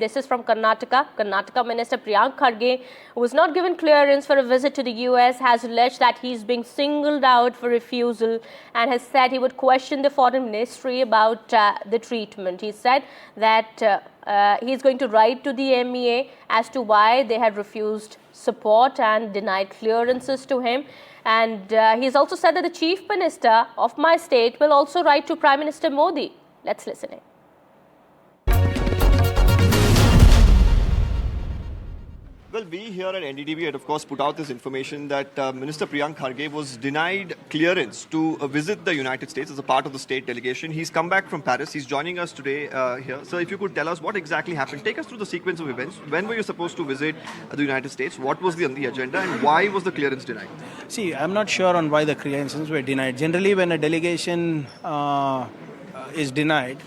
This is from Karnataka. Karnataka Minister Priyank Kharge, who was not given clearance for a visit to the US, has alleged that he's being singled out for refusal and has said he would question the foreign ministry about the treatment. He said that he's going to write to the MEA as to why they had refused support and denied clearances to him. And he's also said that the Chief Minister of my state will also write to Prime Minister Modi. Let's listen in. Well, we here at NDTV had, of course, put out this information that Minister Priyank Kharge was denied clearance to visit the United States as a part of the state delegation. He's come back from Paris. He's joining us today here. So if you could tell us what exactly happened. Take us through the sequence of events. When were you supposed to visit the United States? What was on the agenda and why was the clearance denied? See, I'm not sure on why the clearances were denied. Generally, when a delegation is denied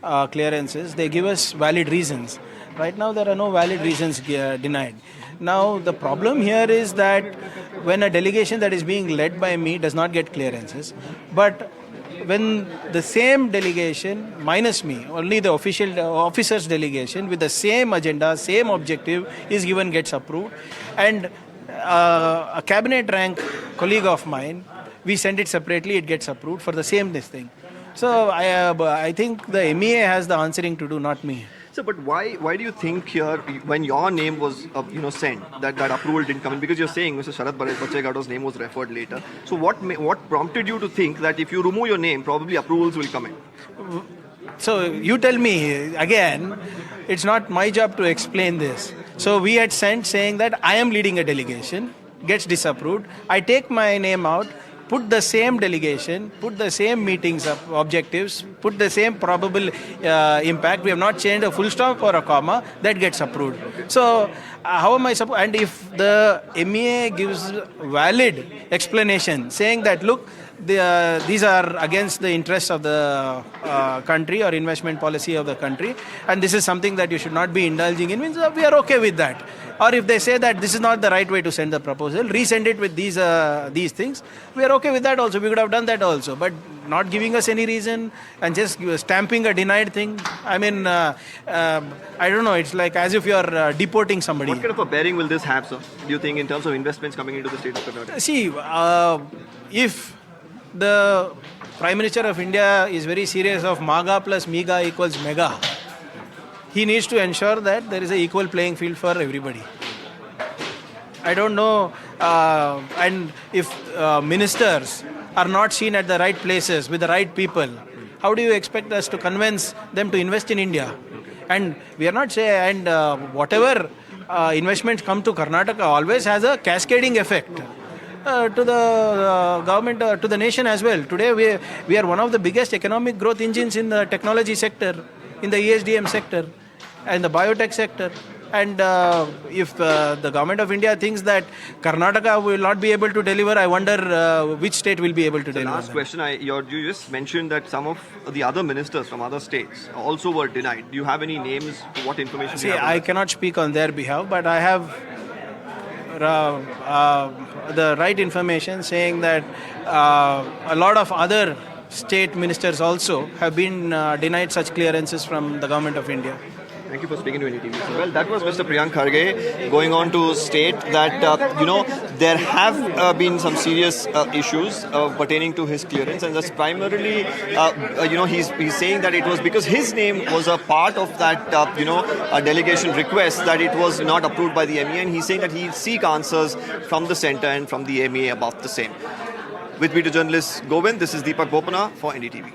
clearances, they give us valid reasons. Right now, there are no valid reasons denied. Now, the problem here is that when a delegation that is being led by me does not get clearances, but when the same delegation minus me, only the official officers delegation with the same agenda, same objective is given, gets approved, and a cabinet rank colleague of mine, we send it separately, it gets approved for the same this thing. So I think the MEA has the answering to do, not me. So, but why do you think here, when your name was sent, that approval didn't come in? Because you're saying Mr. Sharad Bachegauda's name was referred later. So what prompted you to think that if you remove your name, probably approvals will come in? So you tell me, again, it's not my job to explain this. So we had sent saying that I am leading a delegation, gets disapproved. I take my name out, put the same delegation, put the same meetings objectives, put the same probable impact. We have not changed a full stop or a comma, that gets approved. So how am I supposed? And if the MEA gives valid explanation saying that, look, these are against the interests of the country or investment policy of the country, and this is something that you should not be indulging in, means we are okay with that. Or if they say that this is not the right way to send the proposal, resend it with these things, we are okay with that also. We could have done that also. But not giving us any reason and just stamping a denied thing, I mean, I don't know, it's like as if you are deporting somebody. What kind of a bearing will this have, sir, do you think, in terms of investments coming into the state of Karnataka? See, if the Prime Minister of India is very serious of MAGA plus MEGA equals mega, he needs to ensure that there is an equal playing field for everybody. I don't know, and if ministers are not seen at the right places with the right people, how do you expect us to convince them to invest in India? And we are not saying, and whatever investments come to Karnataka always has a cascading effect to the government, to the nation as well. Today we are one of the biggest economic growth engines in the technology sector, in the ESDM sector, and the biotech sector. And if the government of India thinks that Karnataka will not be able to deliver, I wonder which state will be able to deliver. Last question, you just mentioned that some of the other ministers from other states also were denied. Do you have any names? What information do you have? I cannot speak on their behalf, but I have the right information saying that a lot of other state ministers also have been denied such clearances from the government of India. Thank you for speaking to NDTV. Well, that was Mr. Priyank Kharge going on to state that, there have been some serious issues pertaining to his clearance, and that's primarily, he's saying that it was because his name was a part of that, a delegation request that it was not approved by the MEA, and he's saying that he'll seek answers from the centre and from the MEA about the same. With me to journalist Govind, this is Deepak Bopana for NDTV.